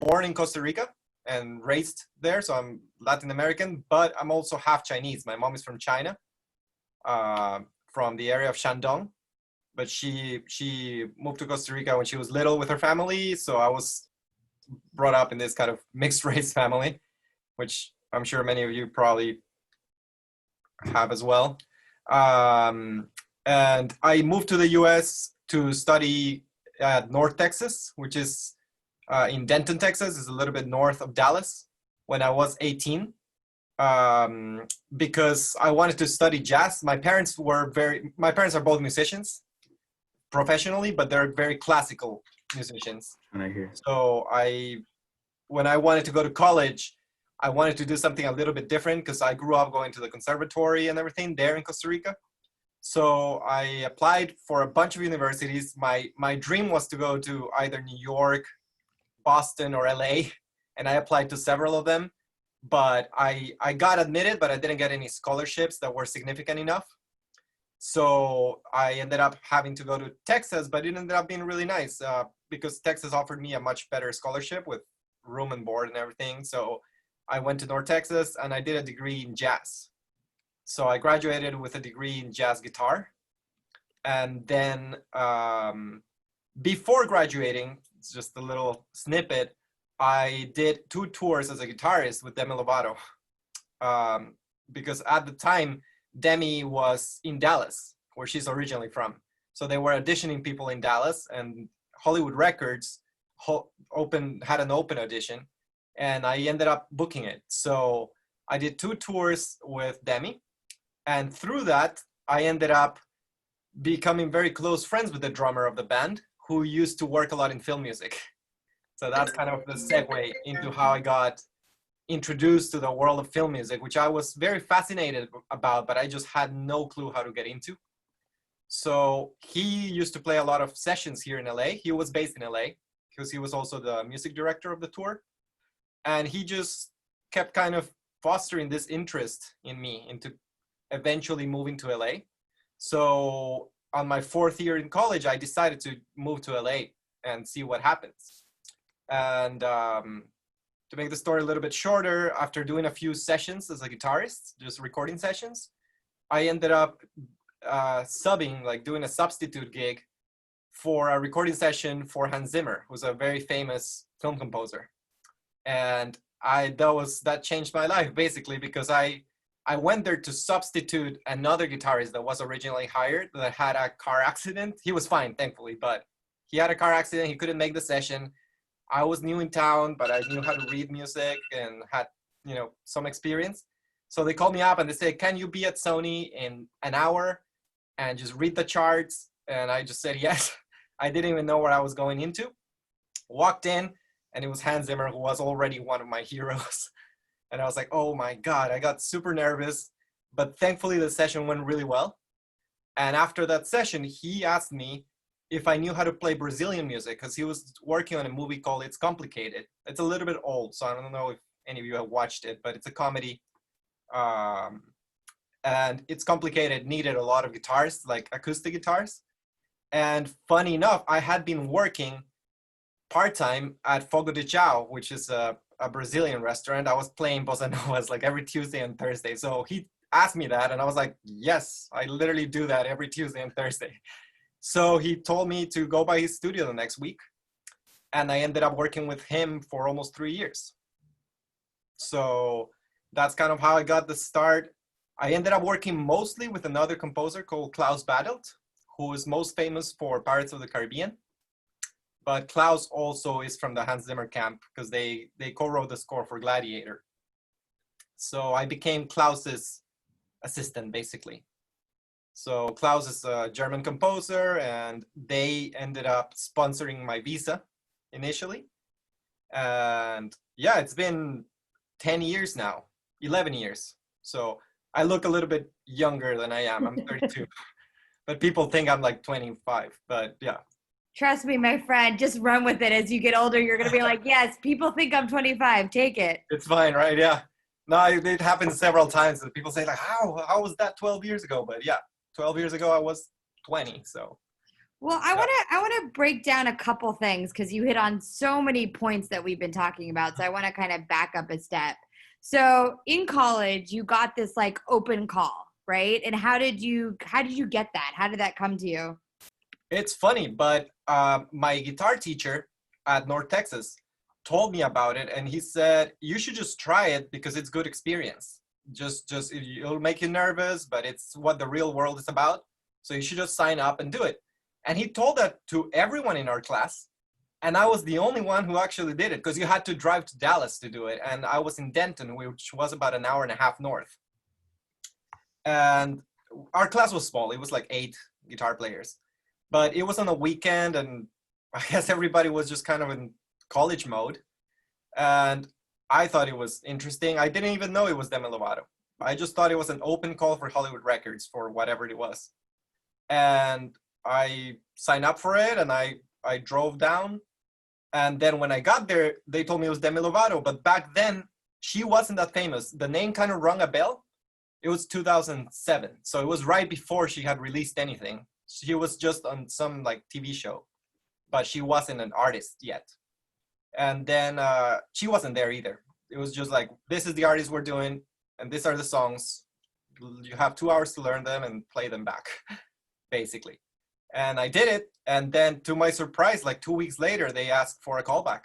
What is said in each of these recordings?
born in Costa Rica and raised there, so I'm Latin American, but I'm also half Chinese. My mom is from China, from the area of Shandong, but she moved to Costa Rica when she was little with her family, so I was brought up in this kind of mixed race family, which I'm sure many of you probably have as well. And I moved to the US to study at North Texas, which is in Denton, Texas, is a little bit north of Dallas, when I was 18, because I wanted to study jazz. My parents are both musicians professionally, but they're very classical musicians. And I hear. So when I wanted to go to college, I wanted to do something a little bit different because I grew up going to the conservatory and everything there in Costa Rica. So I applied for a bunch of universities. My dream was to go to either New York, Boston, or LA, and I applied to several of them. But I got admitted, but I didn't get any scholarships that were significant enough. So I ended up having to go to Texas, but it ended up being really nice because Texas offered me a much better scholarship with room and board and everything. So I went to North Texas and I did a degree in jazz. So I graduated with a degree in jazz guitar. And then before graduating, it's just a little snippet, I did 2 tours as a guitarist with Demi Lovato. Because at the time, Demi was in Dallas, where she's originally from. So they were auditioning people in Dallas, and Hollywood Records had an open audition, and I ended up booking it. So I did 2 tours with Demi, and through that, I ended up becoming very close friends with the drummer of the band, who used to work a lot in film music. So that's kind of the segue into how I got introduced to the world of film music, which I was very fascinated about, but I just had no clue how to get into. So he used to play a lot of sessions here in LA. He was based in LA because he was also the music director of the tour. And he just kept kind of fostering this interest in me into eventually moving to LA. So on my 4th year in college, I decided to move to LA and see what happens. And to make the story a little bit shorter, after doing a few sessions as a guitarist, just recording sessions, I ended up subbing, like doing a substitute gig for a recording session for Hans Zimmer, who's a very famous film composer. And that changed my life basically, because I went there to substitute another guitarist that was originally hired that had a car accident. He was fine, thankfully, but he had a car accident. He couldn't make the session. I was new in town, but I knew how to read music and had, some experience. So they called me up and they said, can you be at Sony in an hour and just read the charts? And I just said yes. I didn't even know what I was going into. Walked in, and it was Hans Zimmer, who was already one of my heroes. And I was like, oh my God, I got super nervous, but thankfully the session went really well. And after that session, he asked me if I knew how to play Brazilian music, because he was working on a movie called It's Complicated. It's a little bit old, so I don't know if any of you have watched it, but it's a comedy. And It's Complicated needed a lot of guitars, like acoustic guitars. And funny enough, I had been working part-time at Fogo de Chao, which is a Brazilian restaurant. I was playing bossa novas like every Tuesday and Thursday. So he asked me that, and I was like, yes, I literally do that every Tuesday and Thursday. So he told me to go by his studio the next week, and I ended up working with him for almost 3 years. So that's kind of how I got the start. I ended up working mostly with another composer called Klaus Badelt, who is most famous for Pirates of the Caribbean. But Klaus also is from the Hans Zimmer camp because they co-wrote the score for Gladiator. So I became Klaus's assistant, basically. So Klaus is a German composer, and they ended up sponsoring my visa initially. And yeah, it's been 10 years now, 11 years. So I look a little bit younger than I am. I'm 32. But people think I'm like 25, but yeah. Trust me, my friend, just run with it. As you get older, you're going to be like, yes, people think I'm 25. Take it. It's fine, right? Yeah. No, it happened several times that people say like, how was that 12 years ago? But yeah, 12 years ago, I was 20, so. Well, I want to break down a couple things because you hit on so many points that we've been talking about. So I want to kind of back up a step. So in college, you got this like open call, right? And how did you get that? How did that come to you? It's funny, but my guitar teacher at North Texas told me about it, and he said you should just try it because it's good experience. Just it'll make you nervous, but it's what the real world is about. So you should just sign up and do it. And he told that to everyone in our class, and I was the only one who actually did it because you had to drive to Dallas to do it, and I was in Denton, which was about an hour and a half north. And our class was small; it was like 8 guitar players, but it was on a weekend, and I guess everybody was just kind of in college mode. And I thought it was interesting. I didn't even know it was Demi Lovato. I just thought it was an open call for Hollywood Records for whatever it was. And I signed up for it, and I drove down. And then when I got there, they told me it was Demi Lovato. But back then, she wasn't that famous. The name kind of rung a bell. It was 2007. So it was right before she had released anything. She was just on some like TV show, but she wasn't an artist yet. And then she wasn't there either. It was just like, this is the artist we're doing, and these are the songs. You have 2 hours to learn them and play them back, basically. And I did it, and then to my surprise, like 2 weeks later, they asked for a callback.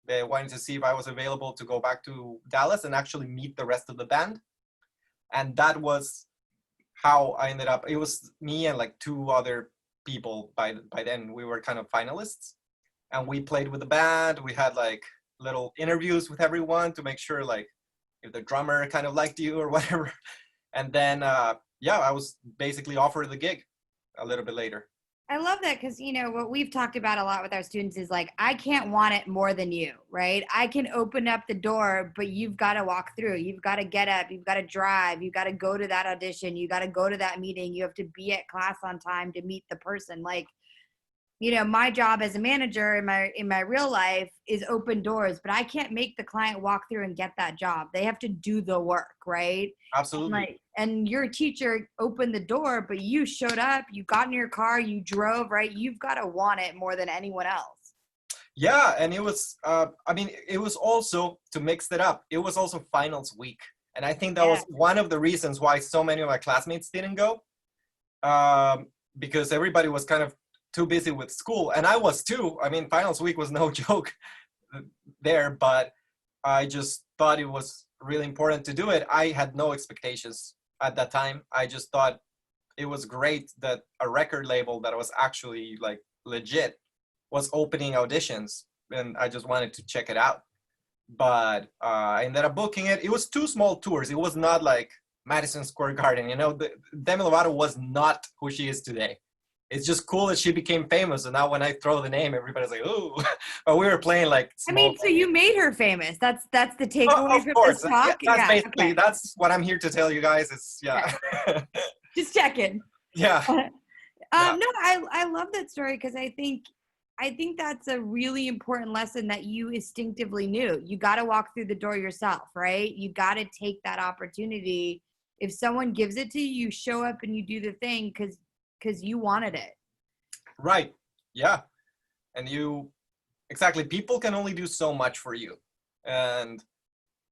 They wanted to see if I was available to go back to Dallas and actually meet the rest of the band. And that was how I ended up. It was me and like 2 other people by then. We were kind of finalists. And we played with the band. We had like little interviews with everyone to make sure like if the drummer kind of liked you or whatever. And then, yeah, I was basically offered the gig a little bit later. I love that because, what we've talked about a lot with our students is like, I can't want it more than you, right? I can open up the door, but you've got to walk through. You've got to get up. You've got to drive. You've got to go to that audition. You got to go to that meeting. You have to be at class on time to meet the person. Like, my job as a manager in my real life is open doors, but I can't make the client walk through and get that job. They have to do the work, right? Absolutely. And your teacher opened the door, but you showed up, you got in your car, you drove, right? You've got to want it more than anyone else. Yeah, and it was, it was also, to mix it up, it was also finals week. And I think that was one of the reasons why so many of my classmates didn't go, because everybody was kind of too busy with school, and I was too. I mean, finals week was no joke there, but I just thought it was really important to do it. I had no expectations at that time. I just thought it was great that a record label that was actually like legit was opening auditions, and I just wanted to check it out. But I ended up booking it. It was 2 small tours. It was not like Madison Square Garden. Demi Lovato was not who she is today. It's just cool that she became famous, and now when I throw the name, everybody's like, "Ooh!" But we were playing like. So you made her famous. That's the takeaway from this talk. Yeah, basically that's what I'm here to tell you guys. Is Just checking. Yeah. No, I love that story because I think that's a really important lesson that you instinctively knew. You got to walk through the door yourself, right? You got to take that opportunity. If someone gives it to you, you show up and you do the thing because you wanted it. Right. Yeah. And exactly, people can only do so much for you. And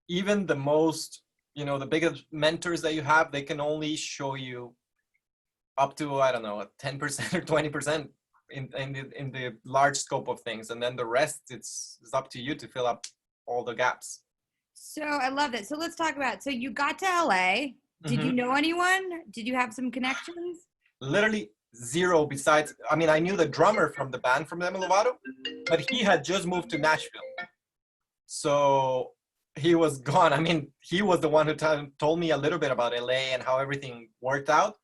even the most, the biggest mentors that you have, they can only show you up to, I don't know, 10% or 20% in the large scope of things. And then the rest, it's up to you to fill up all the gaps. So I love that. So let's talk about, so you got to LA. Did you know anyone? Did you have some connections? Literally zero besides, I knew the drummer from the band from Demi Lovato, but he had just moved to Nashville. So he was gone. He was the one who told me a little bit about LA and how everything worked out.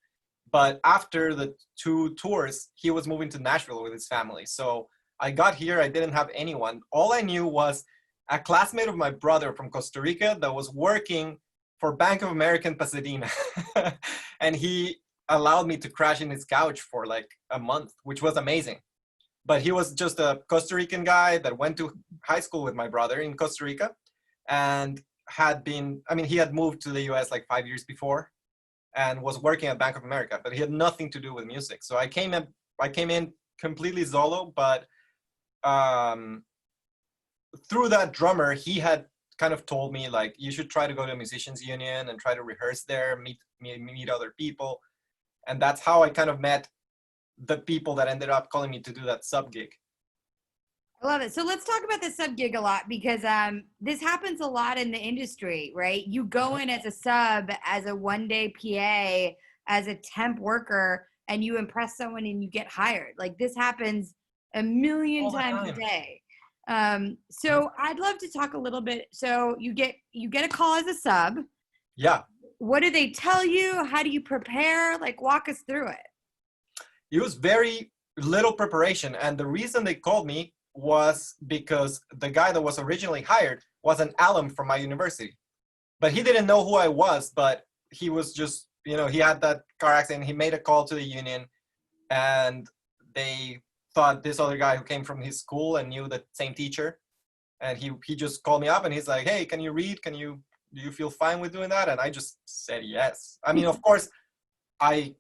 But after the 2 tours, he was moving to Nashville with his family. So I got here, I didn't have anyone. All I knew was a classmate of my brother from Costa Rica that was working for Bank of America in Pasadena. And he allowed me to crash in his couch for like a month, which was amazing. But he was just a Costa Rican guy that went to high school with my brother in Costa Rica and he had moved to the US like 5 years before and was working at Bank of America, but he had nothing to do with music. So I came in completely solo, but through that drummer, he had kind of told me like, you should try to go to a musicians union and try to rehearse there, meet other people. And that's how I kind of met the people that ended up calling me to do that sub gig. I love it. So let's talk about the sub gig a lot, because this happens a lot in the industry, right? You go in as a sub, as a 1-day PA, as a temp worker, and you impress someone and you get hired. Like this happens a million times a day. So I'd love to talk a little bit. So you get a call as a sub. Yeah. What do they tell you? How do you prepare? Like walk us through it. It was very little preparation. And the reason they called me was because the guy that was originally hired was an alum from my university. But he didn't know who I was, but he was just, you know, he had that car accident. He made a call to the union, and they thought this other guy who came from his school and knew the same teacher. And he just called me up and he's like, hey, can you read? Do you feel fine with doing that? And I just said yes. I mean, of course, I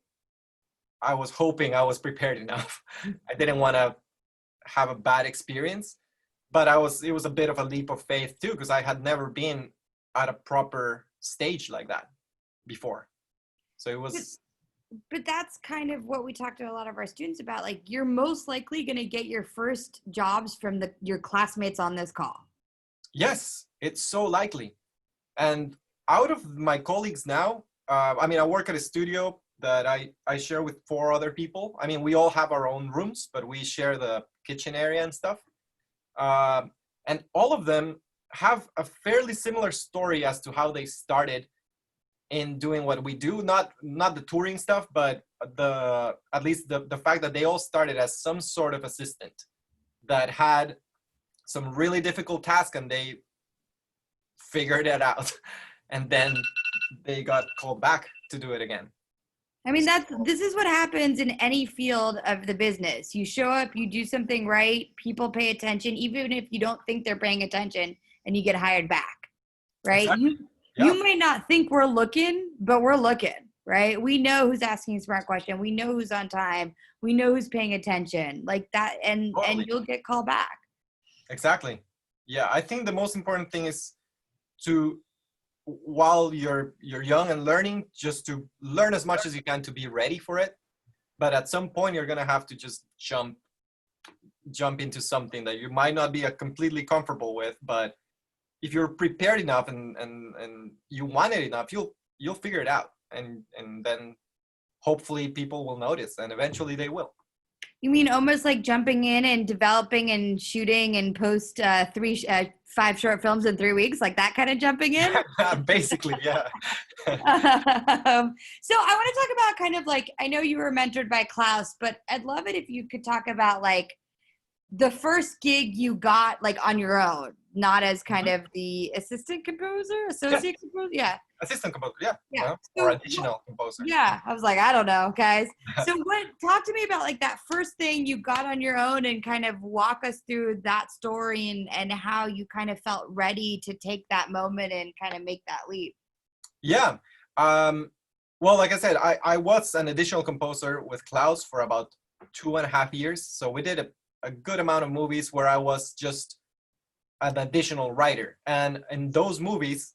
was hoping I was prepared enough. I didn't want to have a bad experience, but it was a bit of a leap of faith too, because I had never been at a proper stage like that before. So it was. But that's kind of what we talked to a lot of our students about. Like you're most likely going to get your first jobs from your classmates on this call. Yes, it's so likely. And out of my colleagues now, I mean, I work at a studio that I share with 4 other people. I mean, we all have our own rooms, but we share the kitchen area and stuff. And all of them have a fairly similar story as to how they started in doing what we do. Not the touring stuff, but at least the fact that they all started as some sort of assistant that had some really difficult task and they figured it out. And then they got called back to do it again. I mean, this is what happens in any field of the business. You show up, you do something right, people pay attention, even if you don't think they're paying attention, and you get hired back, right? Exactly. You might not think we're looking, but we're looking, right? We know who's asking a smart question. We know who's on time. We know who's paying attention, like that, and you'll get called back. Exactly. Yeah, I think the most important thing is to, while you're young and learning, just to learn as much as you can to be ready for it. But at some point, you're gonna have to just jump into something that you might not be completely comfortable with. But if you're prepared enough and you want it enough, you'll figure it out, and then hopefully people will notice, and eventually they will. You mean almost like jumping in and developing and shooting and post 5 short films in 3 weeks, like that kind of jumping in? Basically, yeah. So I want to talk about kind of like, I know you were mentored by Klaus, but I'd love it if you could talk about like the first gig you got like on your own, not as kind of the assistant composer, associate composer. Yeah. Assistant composer, yeah. Yeah. Or additional composer. Yeah. I was like, I don't know, guys. So talk to me about like that first thing you got on your own, and kind of walk us through that story and how you kind of felt ready to take that moment and kind of make that leap. Yeah. Well, like I said, I was an additional composer with Klaus for about 2.5 years. So we did a good amount of movies where I was just an additional writer. And in those movies,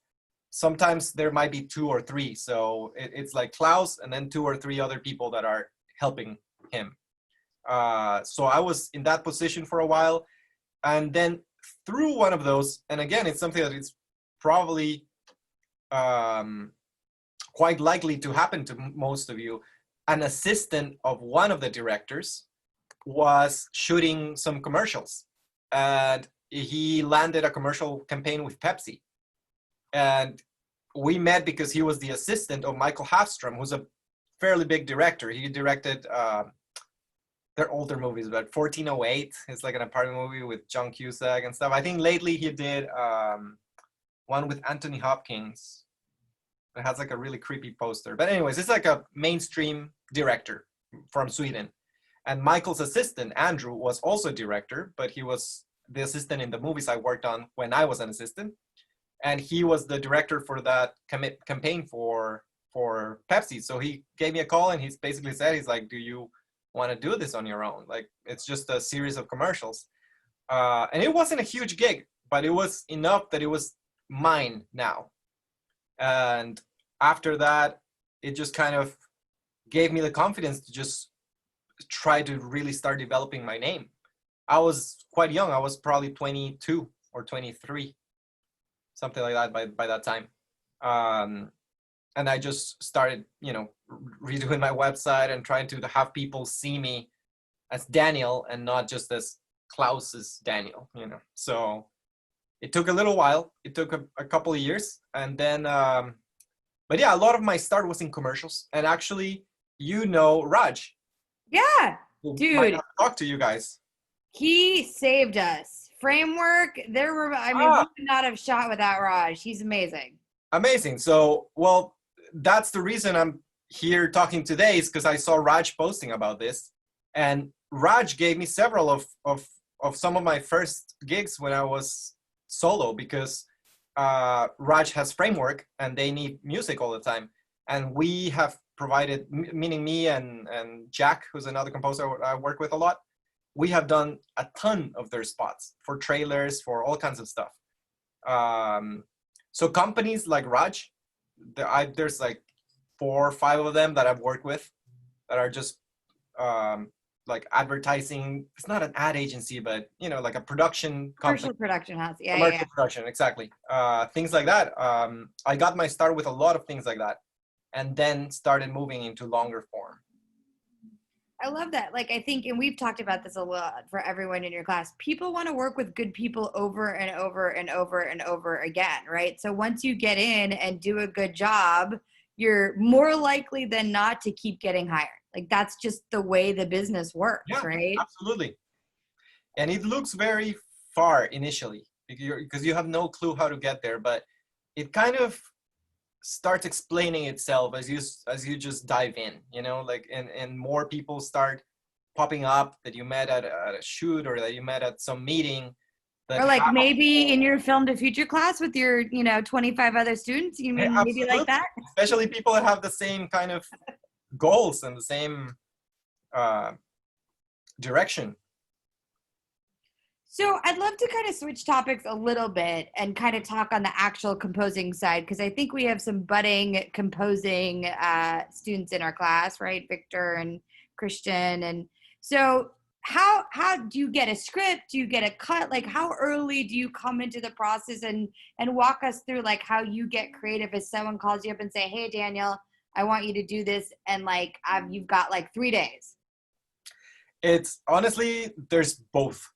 sometimes there might be 2 or 3. So it's like Klaus and then 2 or 3 other people that are helping him. So I was in that position for a while. And then through one of those, and again, it's something that is probably quite likely to happen to most of you, an assistant of one of the directors was shooting some commercials. And he landed a commercial campaign with Pepsi. And we met because he was the assistant of Michael Hafstrom, who's a fairly big director. He directed their older movies, but 1408 is like an apartment movie with John Cusack and stuff. I think lately he did one with Anthony Hopkins. It has like a really creepy poster. But anyways, it's like a mainstream director from Sweden. And Michael's assistant, Andrew, was also a director, but he was the assistant in the movies I worked on when I was an assistant. And he was the director for that campaign for Pepsi. So he gave me a call and he's basically said, he's like, do you want to do this on your own. Like, it's just a series of commercials. And it wasn't a huge gig, but it was enough that it was mine now. And after that, it just kind of gave me the confidence to just try to really start developing my name. I was quite young. I was probably 22 or 23, something like that by that time. And I just started, redoing my website and trying to have people see me as Daniel and not just as Klaus's Daniel, So it took a little while. It took a couple of years. And then, but yeah, a lot of my start was in commercials. And actually, Raj. Yeah, dude. Talk to you guys. He saved us. Framework, we would not have shot without Raj. He's amazing. Amazing. So, well, that's the reason I'm here talking today, is because I saw Raj posting about this. And Raj gave me several of some of my first gigs when I was solo, because Raj has Framework and they need music all the time. And we have provided, meaning me and Jack, who's another composer I work with a lot, we have done a ton of their spots for trailers, for all kinds of stuff. So companies like Raj, there's like 4 or 5 of them that I've worked with that are just like advertising. It's not an ad agency, but like a production company. Commercial production house. Yeah, commercial production, exactly. Things like that. I got my start with a lot of things like that, and then started moving into longer form. I love that. Like, I think, and we've talked about this a lot for everyone in your class, people want to work with good people over and over and over and over again, right? So once you get in and do a good job, you're more likely than not to keep getting hired. Like, that's just the way the business works, right? Absolutely. And it looks very far initially because you have no clue how to get there, but it kind of starts explaining itself as you just dive in, like, and more people start popping up that you met at a shoot or that you met at some meeting. Or like maybe in your Film2Future class with your 25 other students, you mean maybe like that? Especially people that have the same kind of goals and the same direction. So I'd love to kind of switch topics a little bit and kind of talk on the actual composing side, because I think we have some budding composing students in our class, right? Victor and Kristen. And so how do you get a script? Do you get a cut? Like, how early do you come into the process, and walk us through like how you get creative if someone calls you up and say, hey, Daniel, I want you to do this. And like, you've got like 3 days. It's honestly, there's both.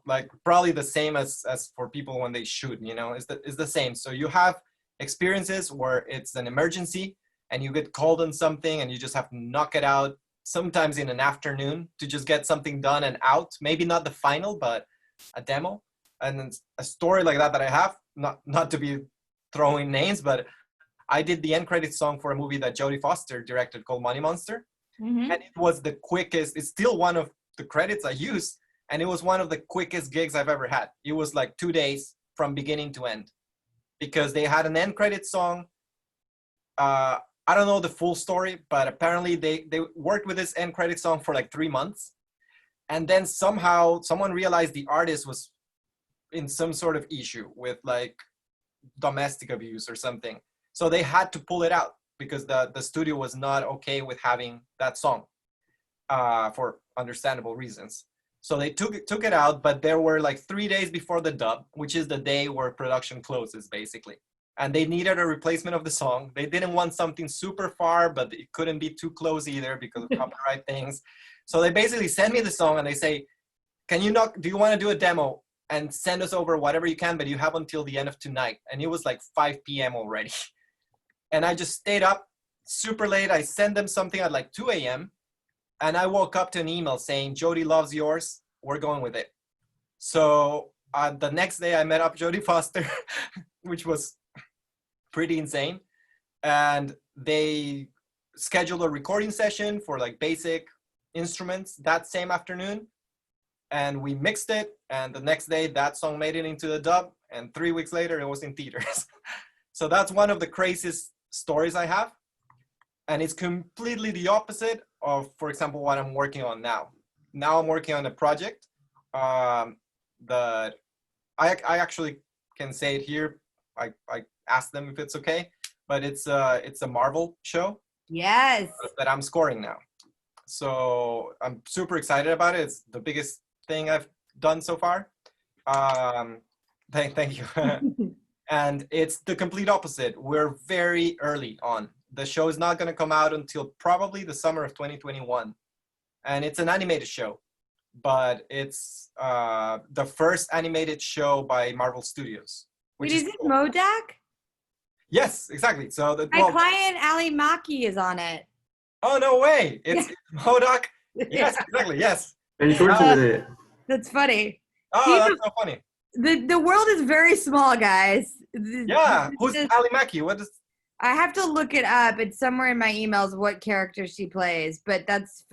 Like probably the same as for people when they shoot, it's the same. So you have experiences where it's an emergency and you get called on something and you just have to knock it out, sometimes in an afternoon, to just get something done and out. Maybe not the final, but a demo. And a story like that I have, not to be throwing names, but I did the end credits song for a movie that Jodie Foster directed called Money Monster. Mm-hmm. And it was the quickest, it's still one of the credits I use. And it was one of the quickest gigs I've ever had. It was like 2 days from beginning to end, because they had an end credit song. I don't know the full story, but apparently they worked with this end credit song for like 3 months. And then somehow someone realized the artist was in some sort of issue with like domestic abuse or something. So they had to pull it out because the studio was not okay with having that song for understandable reasons. So they took it out, but there were like 3 days before the dub, which is the day where production closes, basically. And they needed a replacement of the song. They didn't want something super far, but it couldn't be too close either because of copyright things. So they basically send me the song and they say, do you want to do a demo and send us over whatever you can, but you have until the end of tonight. And it was like 5 p.m. already. And I just stayed up super late. I sent them something at like 2 a.m. And I woke up to an email saying, Jodie loves yours. We're going with it. So the next day I met up Jodie Foster, which was pretty insane. And they scheduled a recording session for like basic instruments that same afternoon. And we mixed it. And the next day that song made it into the dub. And 3 weeks later, it was in theaters. So that's one of the craziest stories I have. and it's completely the opposite of, for example, what I'm working on now. Now I'm working on a project that I actually can say it here. I asked them if it's okay, but it's a Marvel show. Yes. That I'm scoring now. So I'm super excited about it. It's the biggest thing I've done so far. Thank you. And it's the complete opposite. We're very early on. The show is not going to come out until probably the summer of 2021. And it's an animated show, but it's the first animated show by Marvel Studios. Wait, is it MODOK? Yes, exactly. So My client Ali Maki is on it. Oh, no way. It's MODOK. Yes, exactly. Yes. And he's working with it. That's funny. Oh, that's so funny. The world is very small, guys. Yeah. Who's Ali Maki? What is... I have to look it up. It's somewhere in my emails what character she plays, but that's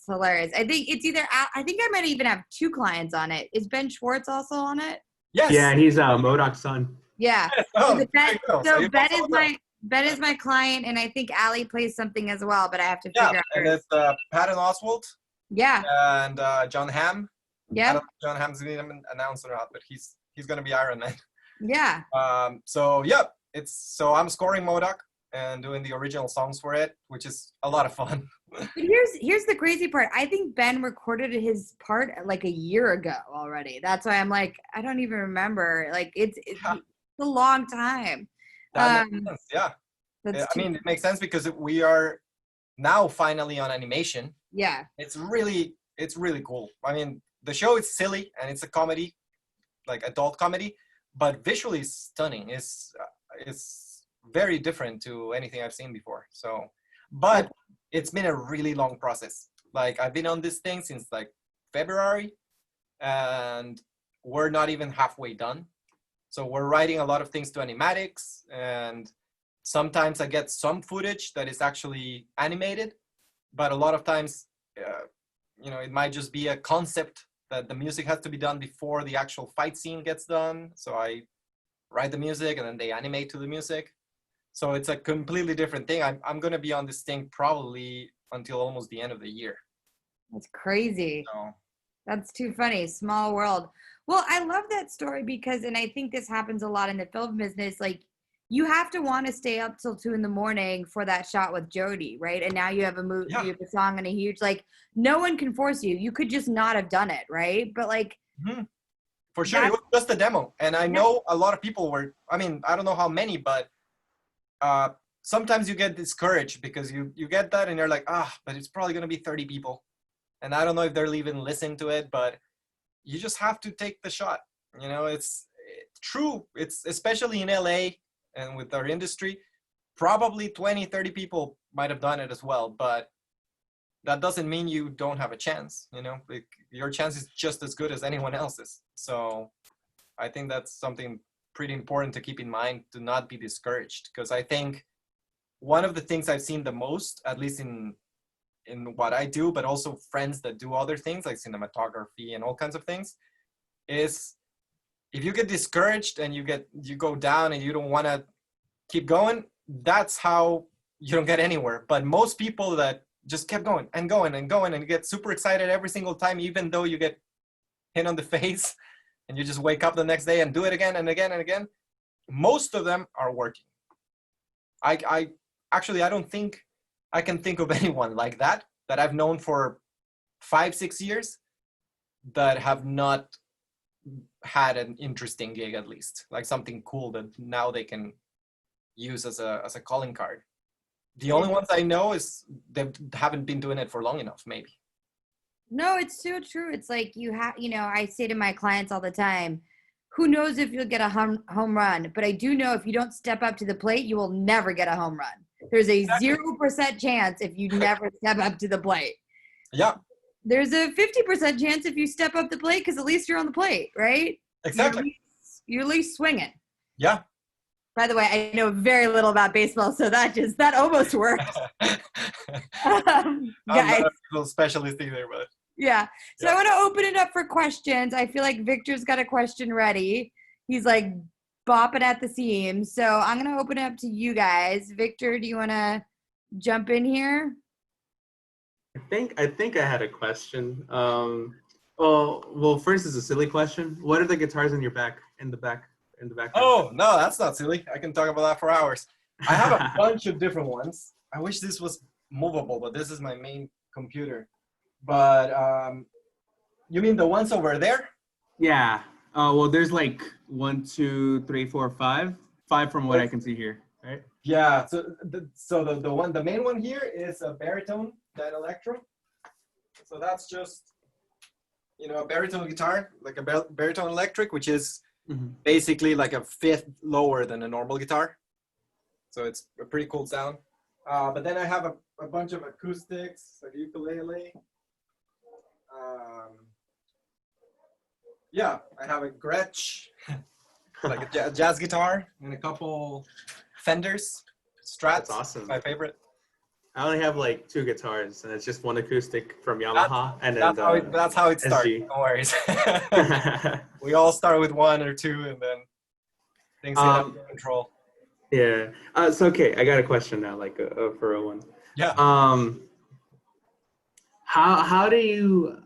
hilarious. I think it's either I think I might even have two clients on it. Is Ben Schwartz also on it? Yes. Yeah, and he's MODOK's son. Yeah. Yes. Oh, so Ben is my client, and I think Ali plays something as well, but I have to figure out. And it's Patton Oswalt. Yeah. And John Hamm. Yeah. I don't know if John Hamm's been announced or not, but he's going to be Iron Man. Yeah. So I'm scoring MODOK and doing the original songs for it, which is a lot of fun. But here's the crazy part. I think Ben recorded his part like a year ago already. That's why I'm like, I don't even remember. Like it's a long time. That makes sense. Yeah. I mean, it makes sense because we are now finally on animation. Yeah. It's really cool. I mean, the show is silly and it's a comedy, like adult comedy, but visually it's stunning. It's very different to anything I've seen before. So, but it's been a really long process. Like I've been on this thing since like February, and we're not even halfway done. So we're writing a lot of things to animatics, and sometimes I get some footage that is actually animated, but a lot of times, it might just be a concept that the music has to be done before the actual fight scene gets done. So I write the music and then they animate to the music. So it's a completely different thing. I'm going to be on this thing probably until almost the end of the year. That's crazy. So. That's too funny. Small world. Well, I love that story because, and I think this happens a lot in the film business, like you have to want to stay up till 2 a.m. for that shot with Jodie, right? And now you have a movie, you have a song and a huge, like no one can force you. You could just not have done it, right? But like. Mm-hmm. For sure, it was just a demo. And I know a lot of people were, I don't know how many, but sometimes you get discouraged because you get that and you're like, but it's probably going to be 30 people. And I don't know if they're even listening to it, but you just have to take the shot. It's true. It's especially in LA and with our industry, probably 20, 30 people might have done it as well, but that doesn't mean you don't have a chance. Like, your chance is just as good as anyone else's. So I think that's something pretty important to keep in mind, to not be discouraged. Because I think one of the things I've seen the most, at least in what I do, but also friends that do other things like cinematography and all kinds of things, is if you get discouraged and you go down and you don't want to keep going, that's how you don't get anywhere. But most people that just kept going and going and going and get super excited every single time, even though you get hit on the face and you just wake up the next day and do it again and again and again, most of them are working. I don't think I can think of anyone like that I've known for 5-6 years that have not had an interesting gig, at least like something cool that now they can use as a calling card. The only ones I know is they haven't been doing it for long enough, maybe. No, it's so true. It's like I say to my clients all the time, who knows if you'll get a home run, but I do know if you don't step up to the plate, you will never get a home run. There's a 0% chance if you never step up to the plate. Yeah. There's a 50% chance if you step up the plate because at least you're on the plate, right? Exactly. You're at least swinging. Yeah. By the way, I know very little about baseball, so that almost worked. I'm not a specialist either, but. Yeah. So I want to open it up for questions. I feel like Victor's got a question ready. He's like bopping at the seams. So I'm going to open it up to you guys. Victor, do you want to jump in here? I think I had a question. Well, first is a silly question. What are the guitars in your back, in the background? Oh, no, that's not silly. I can talk about that for hours. I have a bunch of different ones. I wish this was movable, but this is my main computer. But you mean the ones over there? Yeah. Well, there's like 1, 2, 3, 4, 5. 5 from what I can see here, right? Yeah. So the main one here is a baritone dan electro. So that's just, you know, a baritone guitar, like a baritone electric, which is basically like a fifth lower than a normal guitar. So it's a pretty cool sound. But then I have a bunch of acoustics, like ukulele. Yeah, I have a Gretsch, like a jazz guitar, and a couple Fenders, Strats. That's awesome. My favorite. I only have like 2 guitars, and it's just one acoustic from Yamaha, and then That's how it starts. SG. No worries. We all start with 1 or 2, and then things get out of control. Yeah. So okay, I got a question now, like for a one. Yeah. How do you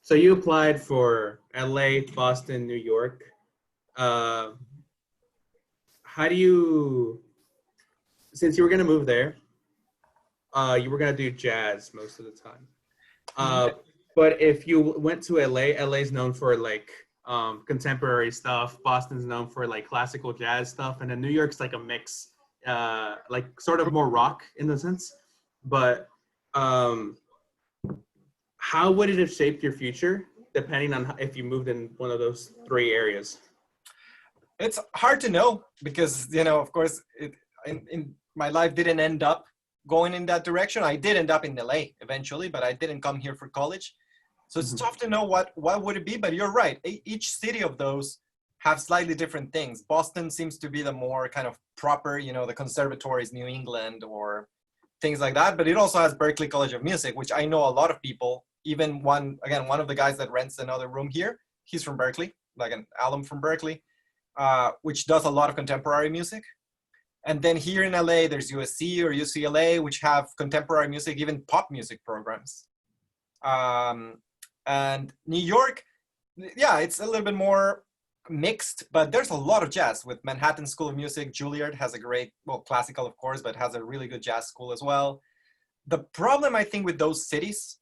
so you applied for LA, Boston, New York. How do you, since you were gonna move there, you were gonna do jazz most of the time. But if you went to LA, LA's known for like contemporary stuff. Boston's known for like classical jazz stuff, and then New York's like a mix, like sort of more rock in the sense. But how would it have shaped your future, depending on if you moved in one of those 3 areas? It's hard to know because, you know, of course, in my life didn't end up going in that direction. I did end up in LA eventually, but I didn't come here for college. So it's tough to know what would it be, but you're right. Each city of those have slightly different things. Boston seems to be the more kind of proper, you know, the conservatories, New England or things like that. But it also has Berklee College of Music, which I know a lot of people, even one of the guys that rents another room here, he's from Berklee, like an alum from Berklee, which does a lot of contemporary music. And then here in LA, there's USC or UCLA, which have contemporary music, even pop music programs. And New York, yeah, it's a little bit more mixed, but there's a lot of jazz with Manhattan School of Music. Juilliard has a great, well, classical, of course, but has a really good jazz school as well. The problem, I think, with those cities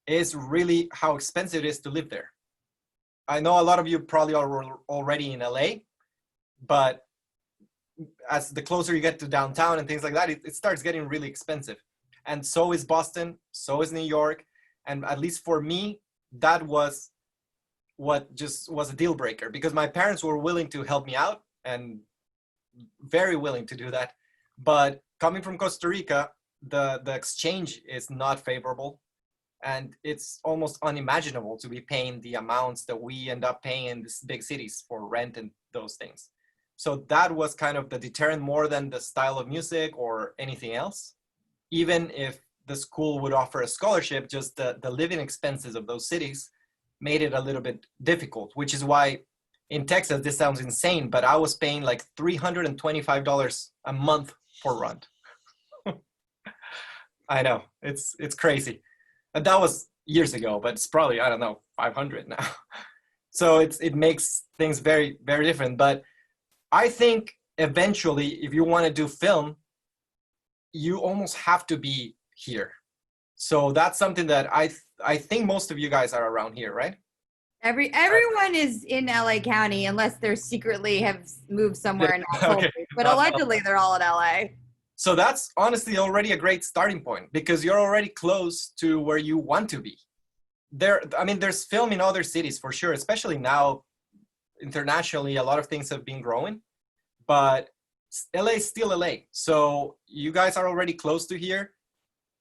is really how expensive it is to live there. I know a lot of you probably are already in LA, but as the closer you get to downtown and things like that, it starts getting really expensive. And so is Boston, so is New York. And at least for me, that was what just was a deal breaker, because my parents were willing to help me out and very willing to do that. But coming from Costa Rica, the exchange is not favorable. And it's almost unimaginable to be paying the amounts that we end up paying in these big cities for rent and those things. So that was kind of the deterrent more than the style of music or anything else. Even if the school would offer a scholarship, just the living expenses of those cities made it a little bit difficult, which is why in Texas, this sounds insane, but I was paying like $325 a month for rent. I know, it's crazy. And that was years ago, but it's probably, I don't know, 500 now. So it makes things very, very different. But I think eventually, if you want to do film, you almost have to be here. So that's something that I think most of you guys are around here, right? Everyone is in LA County unless they're secretly have moved somewhere in October. Okay. But allegedly they're all in LA. So that's honestly already a great starting point, because you're already close to where you want to be. There's film in other cities for sure, especially now internationally, a lot of things have been growing, but LA is still LA. So you guys are already close to here.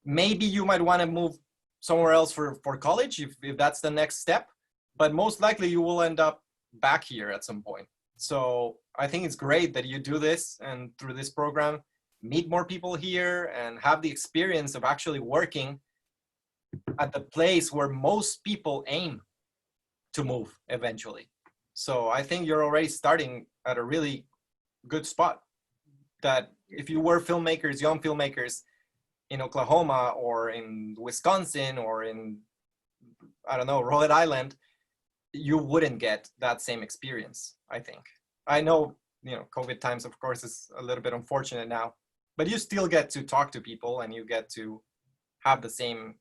Maybe you might want to move somewhere else for college if that's the next step, but most likely you will end up back here at some point. So I think it's great that you do this, and through this program, meet more people here and have the experience of actually working at the place where most people aim to move eventually. So I think you're already starting at a really good spot. that if you were filmmakers, young filmmakers in Oklahoma or in Wisconsin or in, I don't know, Rhode Island, you wouldn't get that same experience, I think. I know, COVID times, of course, is a little bit unfortunate now, but you still get to talk to people and you get to have the same.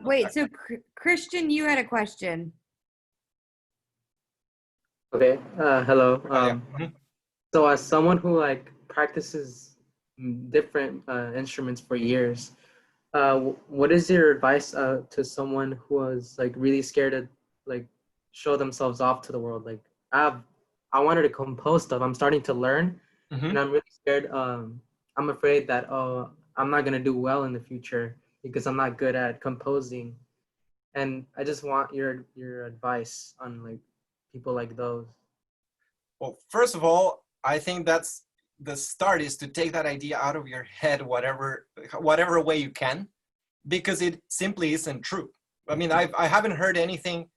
Wait, so Christian, you had a question. Okay. Hello. Yeah. So as someone who like practices different instruments for years, what is your advice to someone who was like really scared to like show themselves off to the world? Like I wanted to compose stuff. I'm starting to learn, and I'm really scared. I'm afraid that I'm not gonna do well in the future because I'm not good at composing, and I just want your advice on like people like those. Well, first of all, I think that's the start, is to take that idea out of your head, whatever way you can, because it simply isn't true. I mean, I haven't heard anything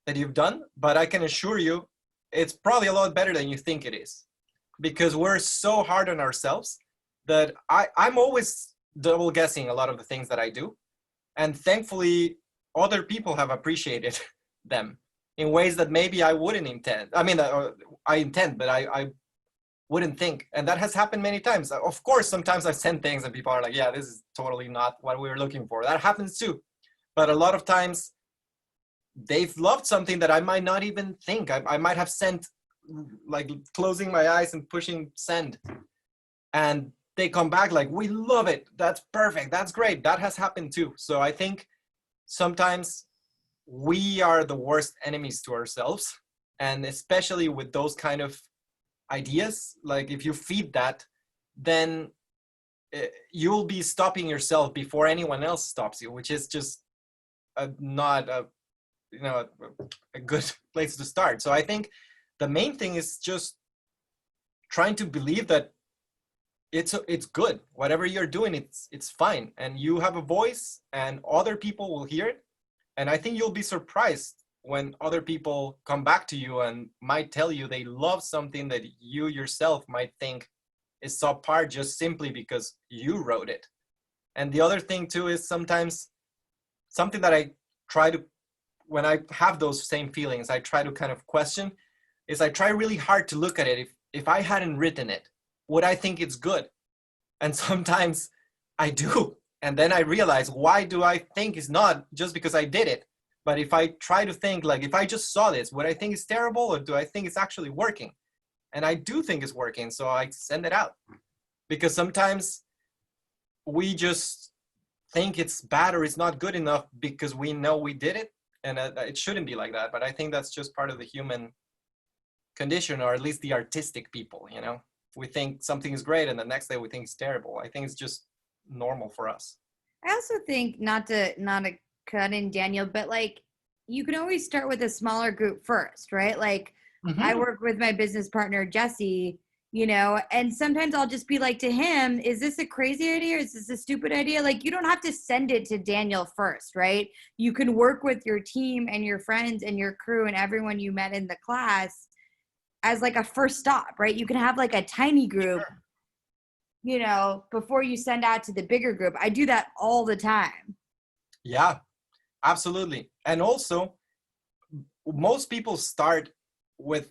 that you've done, but I can assure you it's probably a lot better than you think it is, because we're so hard on ourselves that I'm always double guessing a lot of the things that I do. And thankfully, other people have appreciated them in ways that maybe I wouldn't intend. I mean, I intend, but I wouldn't think. And that has happened many times. Of course, sometimes I've sent things and people are like, yeah, this is totally not what we were looking for. That happens too. But a lot of times they've loved something that I might not even think. I might have sent, like closing my eyes and pushing send. And they come back like, we love it. That's perfect. That's great. That has happened too. So I think sometimes we are the worst enemies to ourselves. And especially with those kind of ideas, like if you feed that, then you'll be stopping yourself before anyone else stops you, which is just not a good place to start. So I think the main thing is just trying to believe that it's good. Whatever you're doing, it's fine, and you have a voice, and other people will hear it. And I think you'll be surprised when other people come back to you and might tell you they love something that you yourself might think is subpar just simply because you wrote it. And the other thing too is sometimes something that I try to, when I have those same feelings, I try to kind of question, is I try really hard to look at it. If I hadn't written it, would I think it's good? And sometimes I do. And then I realize, why do I think it's not just because I did it? But if I try to think, like, if I just saw this, would I think it's terrible, or do I think it's actually working? And I do think it's working, so I send it out. Because sometimes we just think it's bad or it's not good enough because we know we did it. And it shouldn't be like that. But I think that's just part of the human condition, or at least the artistic people, We think something is great and the next day we think it's terrible. I think it's just normal for us. I also think, not to cut in Daniel, but like you can always start with a smaller group first, right? Like I work with my business partner Jesse, and sometimes I'll just be like to him, is this a crazy idea or is this a stupid idea? Like, you don't have to send it to Daniel first, right? You can work with your team and your friends and your crew and everyone you met in the class as like a first stop, right? You can have like a tiny group, before you send out to the bigger group. I do that all the time. Yeah, absolutely. And also, most people start with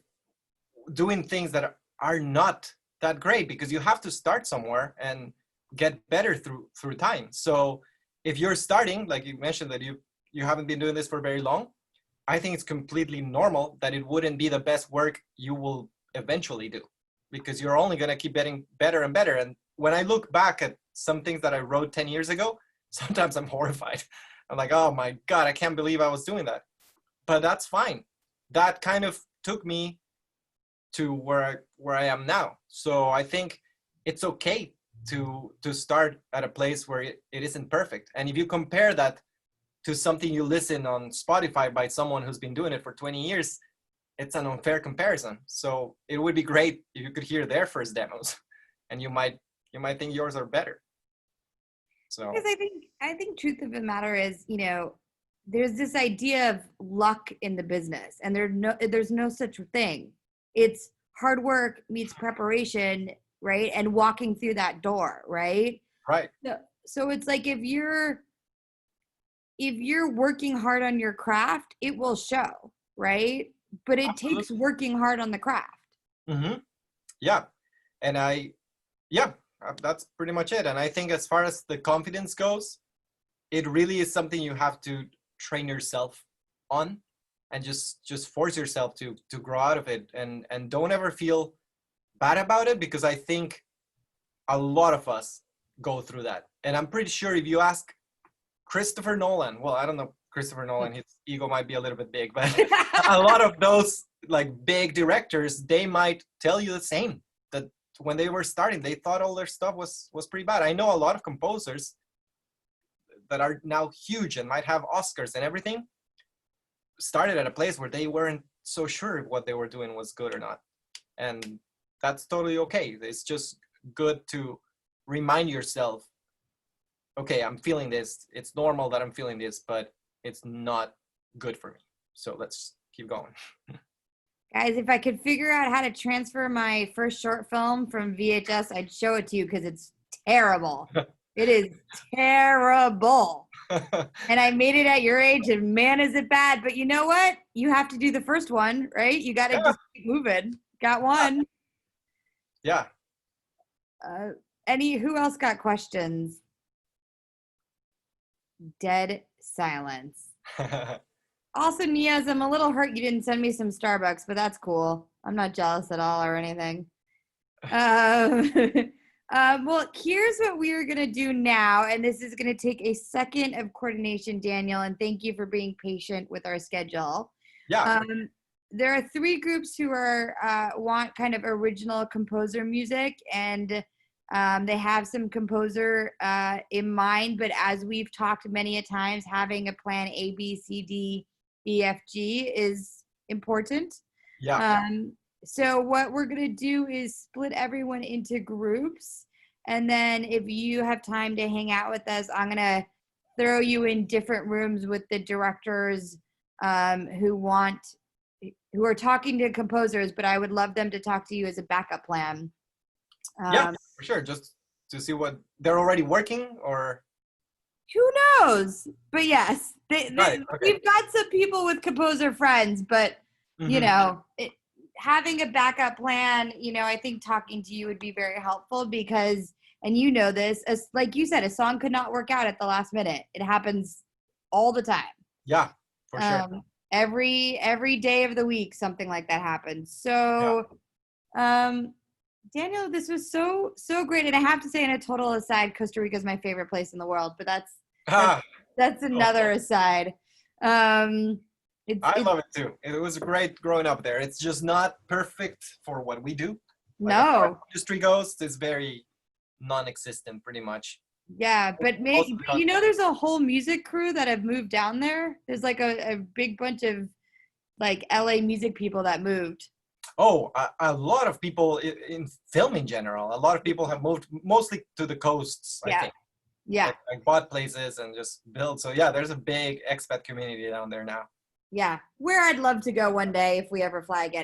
doing things that are not that great, because you have to start somewhere and get better through time. So if you're starting, like you mentioned that you haven't been doing this for very long, I think it's completely normal that it wouldn't be the best work you will eventually do, because you're only going to keep getting better and better. And when I look back at some things that I wrote 10 years ago, sometimes I'm horrified. I'm like, oh my God, I can't believe I was doing that. But that's fine. That kind of took me to where I am now. So I think it's okay to start at a place where it isn't perfect. And if you compare that to something you listen on Spotify by someone who's been doing it for 20 years, it's an unfair comparison. So it would be great if you could hear their first demos, and you might think yours are better. So because I think truth of the matter is, there's this idea of luck in the business, and there's no such thing. It's hard work meets preparation, right? And walking through that door, right? Right. So it's like if you're working hard on your craft, it will show, right? But it takes working hard on the craft. Mm-hmm. Yeah. And that's pretty much it. And I think as far as the confidence goes, it really is something you have to train yourself on, and just force yourself to grow out of it, and don't ever feel bad about it, because I think a lot of us go through that. And I'm pretty sure if you ask Christopher Nolan, well, I don't know Christopher Nolan, his ego might be a little bit big, but a lot of those like big directors, they might tell you the same, that when they were starting, they thought all their stuff was pretty bad. I know a lot of composers that are now huge and might have Oscars and everything, started at a place where they weren't so sure if what they were doing was good or not. And that's totally okay. It's just good to remind yourself, okay, I'm feeling this. It's normal that I'm feeling this, but it's not good for me. So let's keep going. Guys, if I could figure out how to transfer my first short film from VHS, I'd show it to you, because it's terrible. It is terrible. And I made it at your age, and man, is it bad. But you know what? You have to do the first one, right? You got to just keep moving. Got one. Yeah. Who else got questions? Dead silence. Also, Niaz, I'm a little hurt you didn't send me some Starbucks, but that's cool. I'm not jealous at all or anything. Well, here's what we're going to do now, and this is going to take a second of coordination, Daniel, and thank you for being patient with our schedule. Yeah. There are 3 groups who are want kind of original composer music, and they have some composer in mind, but as we've talked many a times, having a plan A, B, C, D, E, F, G is important. Yeah. So what we're going to do is split everyone into groups. And then if you have time to hang out with us, I'm going to throw you in different rooms with the directors who are talking to composers, but I would love them to talk to you as a backup plan. Yeah, for sure. Just to see what they're already working, or who knows? But yes, Right, okay. we've got some people with composer friends, but you know, having a backup plan, you know, I think talking to you would be very helpful, because, and you know this, as like you said, a song could not work out at the last minute. It happens all the time. Yeah, for sure. Every day of the week, something like that happens. So, Daniel, this was so great. And I have to say, in a total aside, Costa Rica is my favorite place in the world, but that's another aside. I love it too. It was great growing up there. It's just not perfect for what we do. Like, no. as far as industry goes, it's very non-existent, pretty much. Yeah, but maybe, you know, there's a whole music crew that have moved down there. There's like a big bunch of like LA music people that moved. Oh, a lot of people in film in general. A lot of people have moved mostly to the coasts, I think. Yeah. Like bought places and just built. So yeah, there's a big expat community down there now. Yeah, where I'd love to go one day if we ever fly again.